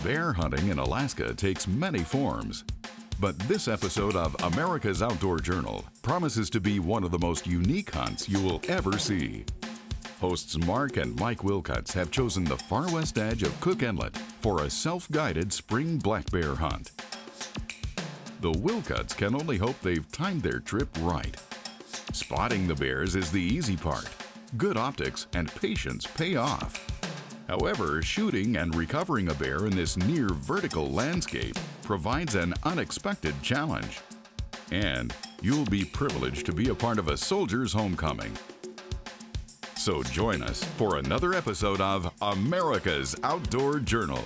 Bear hunting in Alaska takes many forms. But this episode of America's Outdoor Journal promises to be one of the most unique hunts you will ever see. Hosts Mark and Mike Wilicuts have chosen the far west edge of Cook Inlet for a self-guided spring black bear hunt. The Wilicuts can only hope they've timed their trip right. Spotting the bears is the easy part. Good optics and patience pay off. However, shooting and recovering a bear in this near vertical landscape provides an unexpected challenge. And you'll be privileged to be a part of a soldier's homecoming. So join us for another episode of America's Outdoor Journal.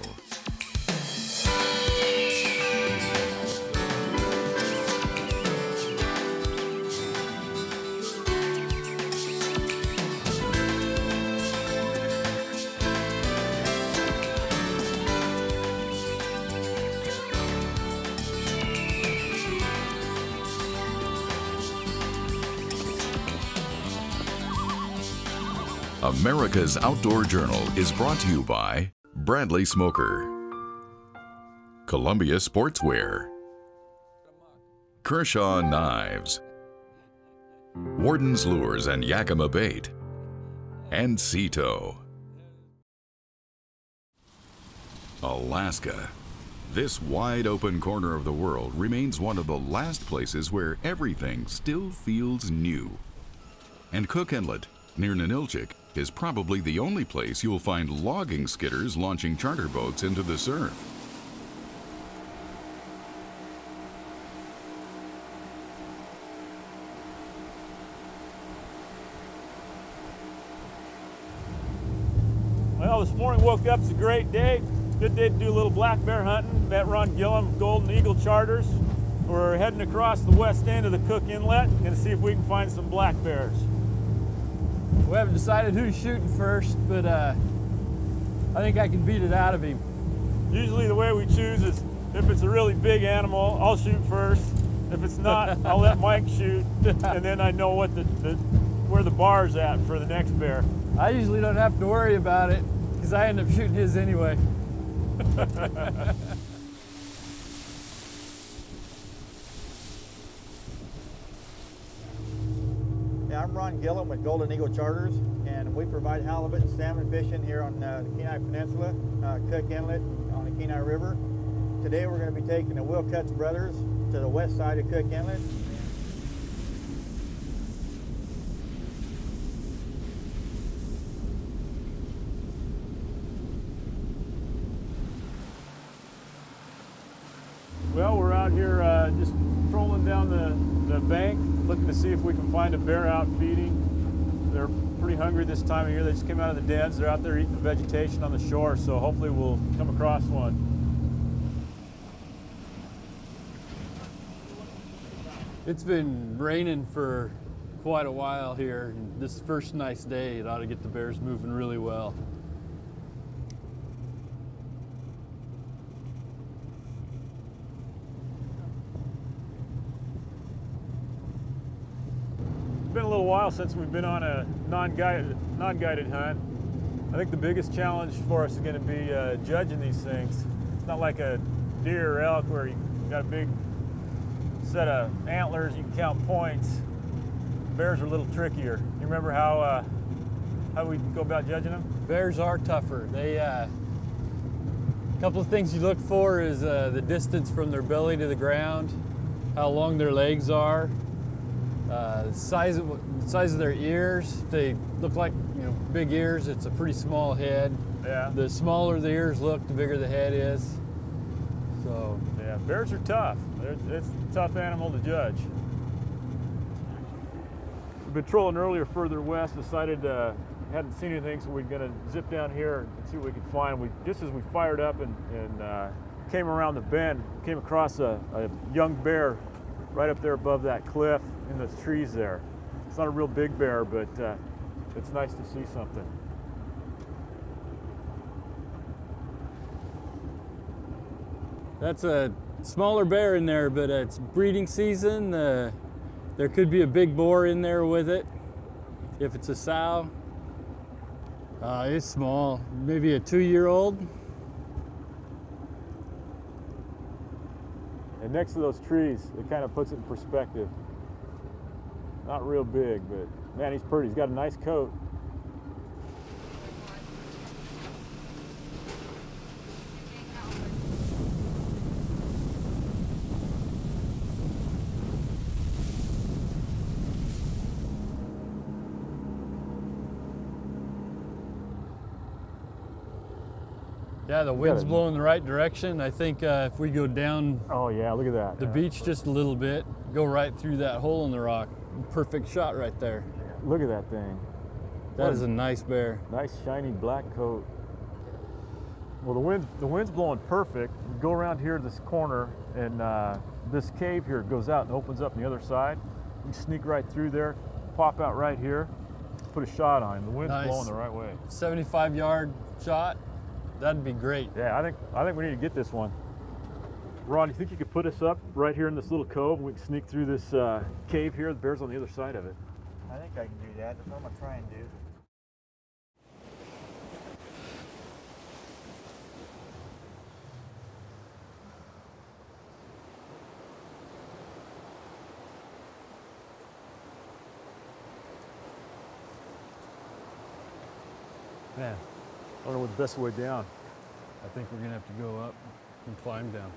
America's Outdoor Journal is brought to you by Bradley Smoker, Columbia Sportswear, Kershaw Knives, Warden's Lures and Yakima Bait, and Cito. Alaska. This wide open corner of the world remains one of the last places where everything still feels new. And Cook Inlet, near Ninilchik, is probably the only place you'll find logging skidders launching charter boats into the surf. Well, this morning woke up, it's a great day. Good day to do a little black bear hunting. Met Ron Gillum, Golden Eagle Charters. We're heading across the west end of the Cook Inlet. Gonna see if we can find some black bears. We haven't decided who's shooting first, but I think I can beat it out of him. Usually the way we choose is if it's a really big animal, I'll shoot first. If it's not, I'll let Mike shoot, and then I know what where the bar's at for the next bear. I usually don't have to worry about it because I end up shooting his anyway. I'm Ron Gillum with Golden Eagle Charters, and we provide halibut and salmon fishing here on the Kenai Peninsula, Cook Inlet on the Kenai River. Today we're going to be taking the Wilicuts brothers to the west side of Cook Inlet. Well, we're out here just trolling down the bank, looking to see if we can find a bear out feeding. They're pretty hungry this time of year. They just came out of the dens. They're out there eating the vegetation on the shore, so hopefully we'll come across one. It's been raining for quite a while here. And this first nice day, it ought to get the bears moving really well. It's been a little while since we've been on a non-guided hunt. I think the biggest challenge for us is going to be judging these things. It's not like a deer or elk where you got a big set of antlers, you can count points. Bears are a little trickier. You remember how we go about judging them? Bears are tougher. They a couple of things you look for is the distance from their belly to the ground, how long their legs are. The size of their ears. If they look like big ears, it's a pretty small head. Yeah. The smaller the ears look, the bigger the head is. So yeah, bears are tough. It's a tough animal to judge. We've been trolling earlier further west. Decided hadn't seen anything, so we're gonna zip down here and see what we can find. Just as we fired up and came around the bend, came across a young bear right up there above that cliff in those trees there. It's not a real big bear, but it's nice to see something. that's a smaller bear in there, but it's breeding season. There could be a big boar in there with it if it's a sow. It's small, maybe a 2-year-old. next to those trees, it kind of puts it in perspective. Not real big, but man, he's pretty. He's got a nice coat. Yeah, the wind's blowing the right direction. I think if we go down oh yeah, look at that. the beach just a little bit, go right through that hole in the rock. Perfect shot right there. Look at that thing. That is a nice bear. Nice shiny black coat. Well, the wind's blowing perfect. We go around here to this corner, and this cave here goes out and opens up on the other side. We sneak right through there, pop out right here, put a shot on him. The wind's blowing the right way. 75-yard shot. That'd be great. Yeah, I think we need to get this one. Ron, you think you could put us up right here in this little cove and we can sneak through this cave here? The bear's on the other side of it. I think I can do that. That's what I'm gonna try and do. Man, I don't know what the best way down. I think we're gonna have to go up and climb down.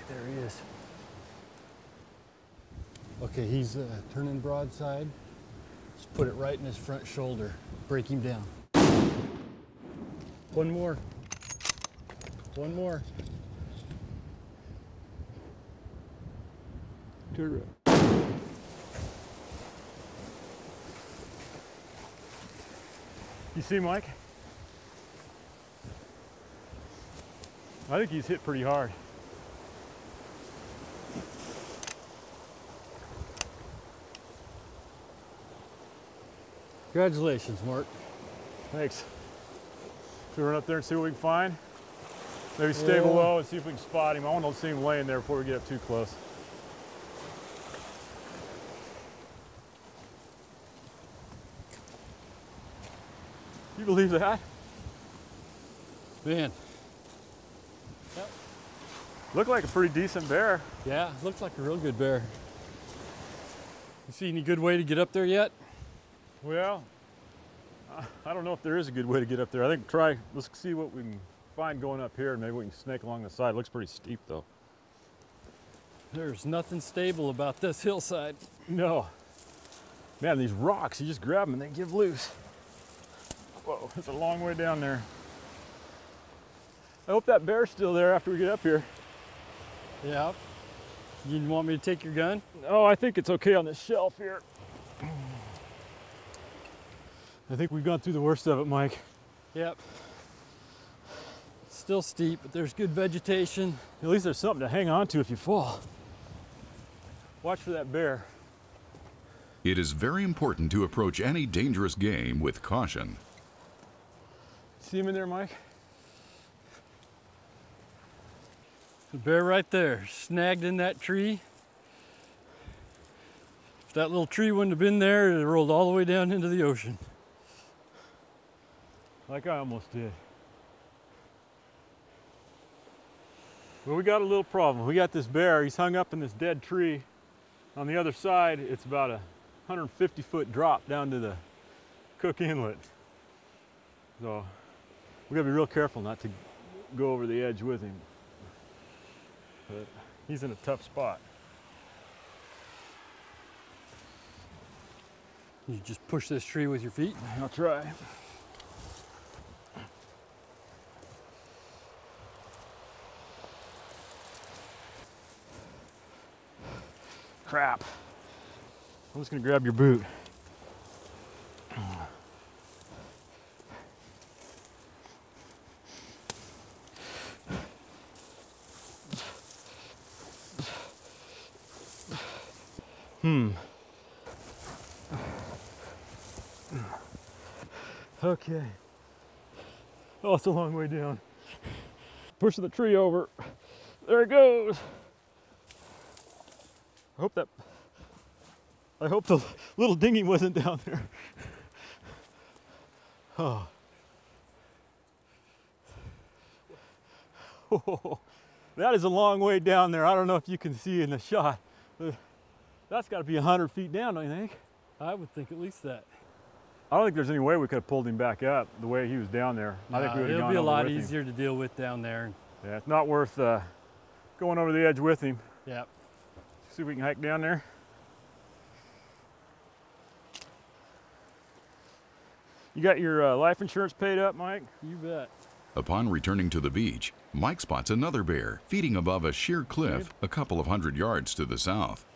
There he is. Okay, he's turning broadside. Just put it right in his front shoulder. Break him down. One more. One more. Turn around. You see Mike? I think he's hit pretty hard. Congratulations, Mark. Thanks. Should we run up there and see what we can find? Maybe stay below and see if we can spot him. I want to see him laying there before we get up too close. You believe that? Man. Yep. Looked like a pretty decent bear. Yeah, looks like a real good bear. You see any good way to get up there yet? Well, I don't know if there is a good way to get up there. I think let's see what we can find going up here, and maybe we can snake along the side. It looks pretty steep though. There's nothing stable about this hillside. No. Man, these rocks, you just grab them and they give loose. Whoa, it's a long way down there. I hope that bear's still there after we get up here. Yeah. You want me to take your gun? Oh, I think it's okay on this shelf here. I think we've gone through the worst of it, Mike. Yep. Still steep, but there's good vegetation. At least there's something to hang on to if you fall. Watch for that bear. It is very important to approach any dangerous game with caution. See him in there, Mike? The bear right there, snagged in that tree. If that little tree wouldn't have been there, it rolled all the way down into the ocean. Like I almost did. Well, we got a little problem. We got this bear, he's hung up in this dead tree. On the other side, it's about a 150-foot drop down to the Cook Inlet. So we gotta be real careful not to go over the edge with him. But he's in a tough spot. You just push this tree with your feet? I'll try. Crap. I'm just gonna grab your boot. Okay. Oh, it's a long way down. Pushing the tree over. There it goes. I hope the little dinghy wasn't down there. Oh. Oh, that is a long way down there. I don't know if you can see in the shot. That's got to be 100 feet down, don't you think? I would think at least that. I don't think there's any way we could have pulled him back up the way he was down there. I think we would have it'll gone be a over lot with him. easier to deal with down there. Yeah, it's not worth going over the edge with him. Yep. See if we can hike down there. You got your life insurance paid up, Mike? You bet. Upon returning to the beach, Mike spots another bear feeding above a sheer cliff a couple of 100 yards to the south.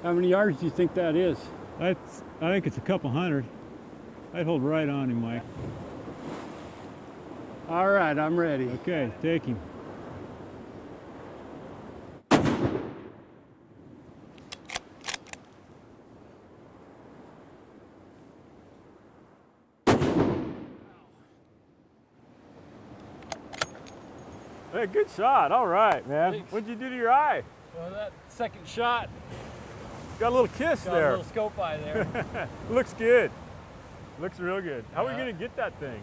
How many yards do you think that is? I think it's a couple hundred. I'd hold right on him, Mike. All right, I'm ready. Okay, take him. Hey, good shot. All right, man. Thanks. What'd you do to your eye? Well, that second shot Got a little kiss got there. a little scope eye there. Looks good. Looks real good. How are we Yeah. gonna get that thing?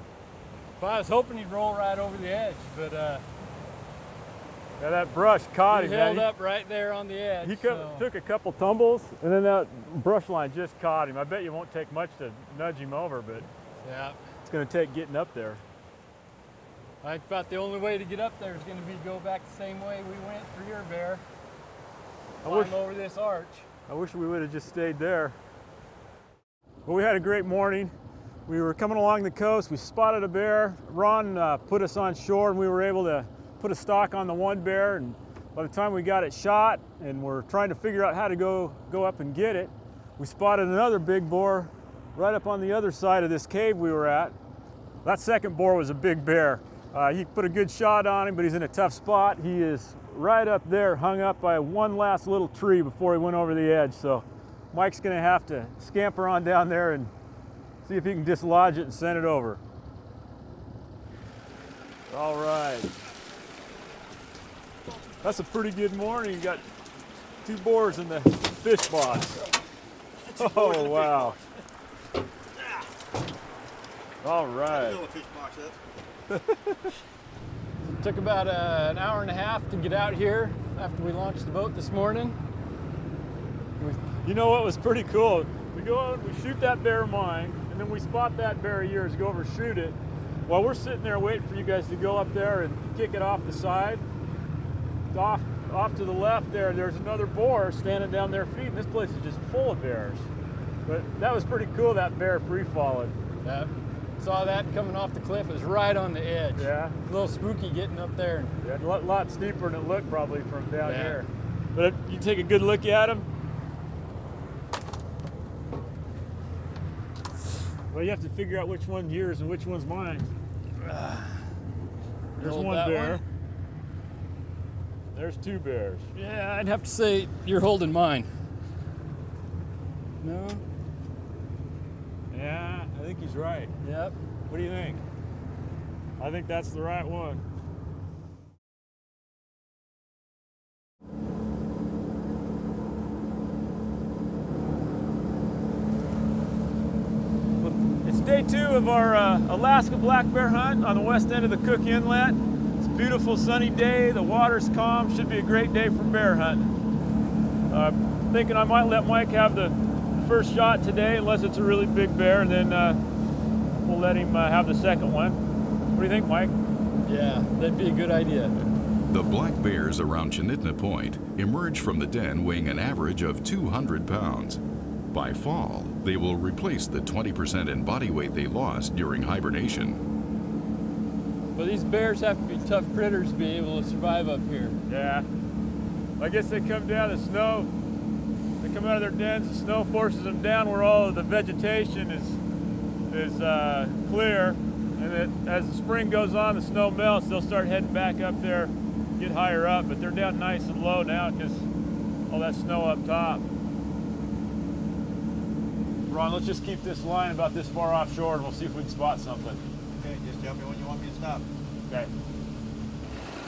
Well, I was hoping he'd roll right over the edge, but Yeah, that brush caught he him. held man. up right there on the edge. He so. took a couple tumbles, and then that brush line just caught him. I bet you won't take much to nudge him over, but Yeah. it's gonna take getting up there. I thought the only way to get up there is going to be go back the same way we went for your bear. Climb over this arch. I wish we would have just stayed there. Well, we had a great morning. We were coming along the coast. We spotted a bear. Ron put us on shore, and we were able to put a stock on the one bear. And by the time we got it shot, and we're trying to figure out how to go up and get it, we spotted another big boar right up on the other side of this cave we were at. That second boar was a big bear. He put a good shot on him, but he's in a tough spot. He is right up there, hung up by one last little tree before he went over the edge. So Mike's gonna have to scamper on down there and see if he can dislodge it and send it over. All right. That's a pretty good morning. You got 2 boars in the fish box. Oh, wow. All right. Took about an hour and a half to get out here after we launched the boat this morning. You know what was pretty cool? We go out, we shoot that bear of mine, and then we spot that bear of yours, go over, shoot it. While we're sitting there waiting for you guys to go up there and kick it off the side, off to the left there's another boar standing down there feeding. This place is just full of bears. But that was pretty cool, that bear free-falling. Yep. Saw that coming off the cliff. It was right on the edge. Yeah. A little spooky getting up there. Yeah, a lot steeper than it looked probably from down Yeah. here. But if you take a good look at him, well, you have to figure out which one's yours and which one's mine. There's Hold one that bear. one. There's 2 bears. Yeah, I'd have to say you're holding mine. No? Yeah, I think he's right. Yep. What do you think? I think that's the right one. It's day 2 of our Alaska black bear hunt on the west end of the Cook Inlet. It's a beautiful sunny day. The water's calm. Should be a great day for bear hunting. Thinking I might let Mike have the first shot today, unless it's a really big bear, and then we'll let him have the second one. What do you think, Mike? Yeah, that'd be a good idea. The black bears around Chinitna Point emerge from the den weighing an average of 200 pounds. By fall, they will replace the 20% in body weight they lost during hibernation. Well, these bears have to be tough critters to be able to survive up here. Yeah. I guess they come down the snow. They come out of their dens, the snow forces them down where all of the vegetation is is clear, and as the spring goes on, the snow melts, they'll start heading back up there, get higher up, but they're down nice and low now because all that snow up top. Ron, let's just keep this line about this far offshore and we'll see if we can spot something. Okay, just tell me when you want me to stop. Okay.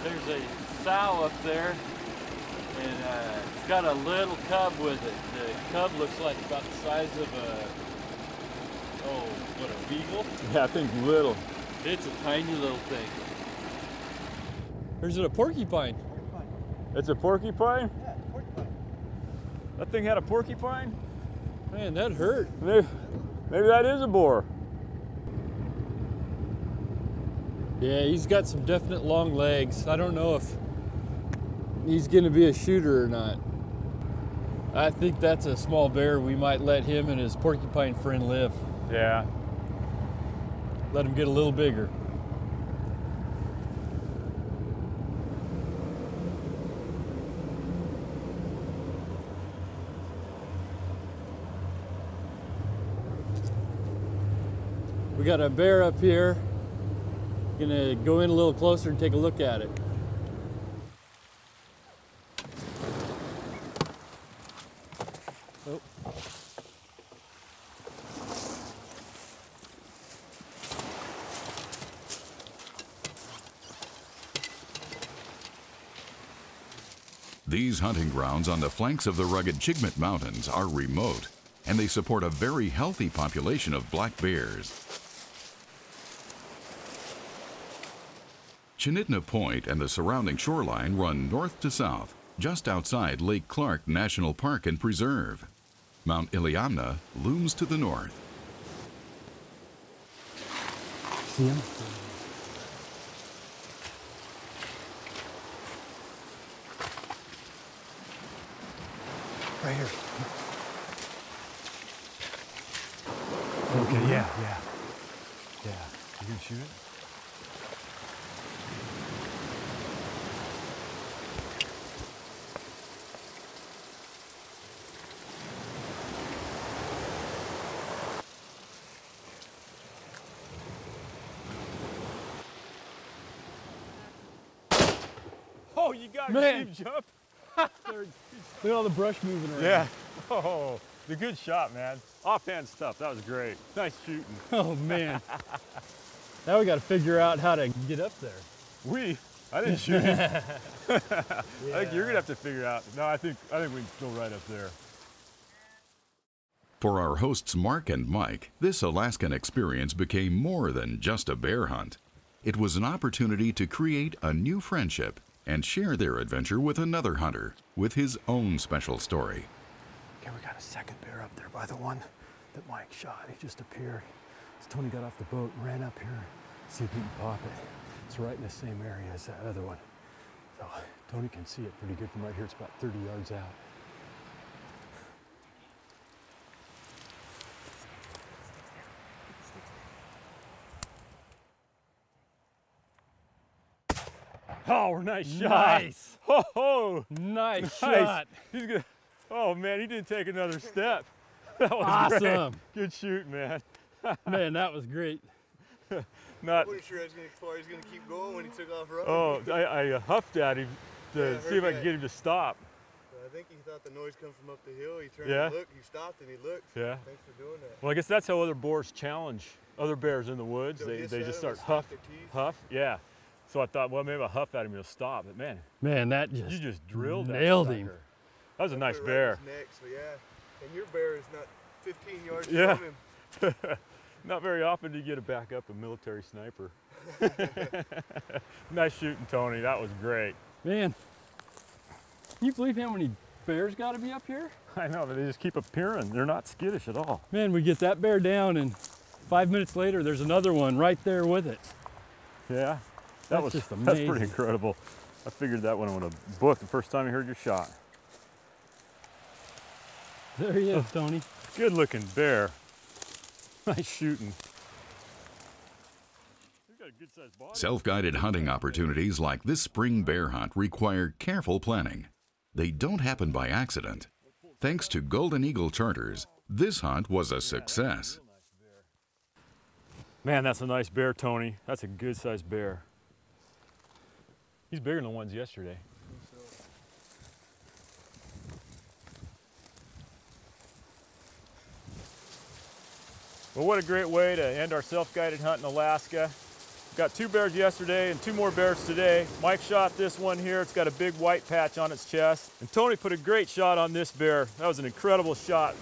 There's a sow up there, and it's got a little cub with it. The cub looks like about the size of a beagle? Yeah, I think little. It's a tiny little thing. Or is it a porcupine? It's a porcupine? Yeah, it's a porcupine. That thing had a porcupine? Man, that hurt. Maybe that is a boar. Yeah, he's got some definite long legs. I don't know if he's gonna be a shooter or not. I think that's a small bear. We might let him and his porcupine friend live. Yeah. Let him get a little bigger. We got a bear up here. Gonna go in a little closer and take a look at it. Oh. These hunting grounds on the flanks of the rugged Chigmit Mountains are remote, and they support a very healthy population of black bears. Chinitna Point and the surrounding shoreline run north to south, just outside Lake Clark National Park and Preserve. Mount Iliamna looms to the north. See him? Right here. Okay, yeah. You gonna shoot it? Oh, you got a steep jump? Look at all the brush moving around. Yeah. Oh, the good shot, man. Offhand stuff. That was great. Nice shooting. Oh man. Now we got to figure out how to get up there. I didn't shoot him. I think you're gonna have to figure out. No, I think we can go right up there. For our hosts Mark and Mike, this Alaskan experience became more than just a bear hunt. It was an opportunity to create a new friendship and share their adventure with another hunter with his own special story. Okay, we got a second bear up there by the one that Mike shot. He just appeared. So Tony got off the boat and ran up here, see if he can pop it. It's right in the same area as that other one. So Tony can see it pretty good from right here. It's about 30 yards out. Oh, nice shot. Nice. Oh, Nice nice. shot. He's good. Oh man, he didn't take another step. That was Awesome. great. Good shoot, man. Man, that was great. Not. I wasn't sure he was going to keep going when he took off running. Oh, I huffed at him to see if I could get him to stop. I think he thought the noise come from up the hill. He turned Yeah. and looked. He stopped and he looked. Yeah. Thanks for doing that. Well, I guess that's how other boars challenge other bears in the woods. They'll They hiss just at 'em start and snap huff, their teeth. huff. Yeah. So I thought, well, maybe I'll huff at him, he'll stop. But man, Man, that you just just drilled nailed that him. sucker. That was a nice Put it right bear. in his neck, so yeah. And your bear is not 15 yards Yeah. from him. Not very often do you get to back up a military sniper. Nice shooting, Tony. That was great. Man, can you believe how many bears got to be up here? I know, but they just keep appearing. They're not skittish at all. Man, we get that bear down and 5 minutes later, there's another one right there with it. Yeah, That's just that's amazing. pretty incredible. I figured that one on a book the first time I heard your shot. There he is, Tony. Good looking bear. Nice shooting. He's got a good sized body. Self-guided hunting opportunities like this spring bear hunt require careful planning. They don't happen by accident. Thanks to Golden Eagle Charters, this hunt was a success. Man, that's a nice bear, Tony. That's a good sized bear. He's bigger than the ones yesterday. Well, what a great way to end our self-guided hunt in Alaska. Got 2 bears yesterday and 2 more bears today. Mike shot this one here. It's got a big white patch on its chest. And Tony put a great shot on this bear. That was an incredible shot.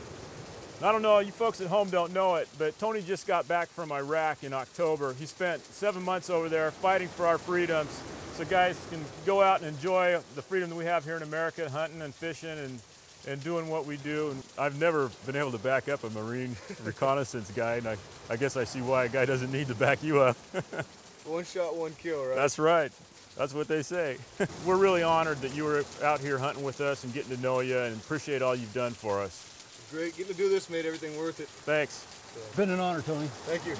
I don't know, you folks at home don't know it, but Tony just got back from Iraq in October. He spent 7 months over there fighting for our freedoms, so guys can go out and enjoy the freedom that we have here in America, hunting and fishing and doing what we do. And I've never been able to back up a Marine reconnaissance guy, and I guess I see why a guy doesn't need to back you up. One shot, one kill, right? That's right. That's what they say. We're really honored that you were out here hunting with us and getting to know you, and appreciate all you've done for us. Great. Getting to do this made everything worth it. Thanks. It's been an honor, Tony. Thank you.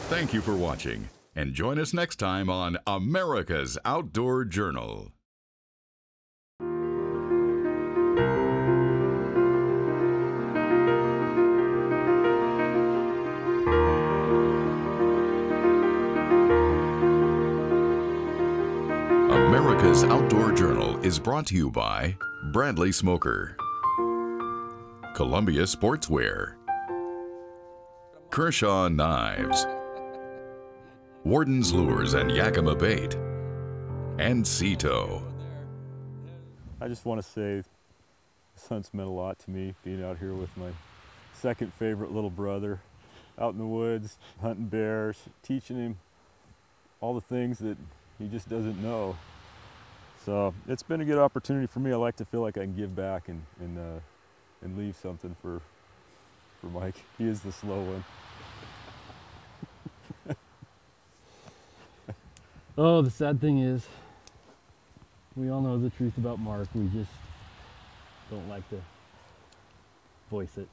Thank you for watching, and join us next time on America's Outdoor Journal. America's Outdoor Journal is brought to you by Bradley Smoker, Columbia Sportswear, Kershaw Knives, Warden's Lures and Yakima Bait, and Cito. I just want to say this hunt's meant a lot to me, being out here with my second favorite little brother, out in the woods, hunting bears, teaching him all the things that he just doesn't know. So it's been a good opportunity for me. I like to feel like I can give back and leave something for Mike. He is the slow one. Oh, the sad thing is, we all know the truth about Mark. We just don't like to voice it.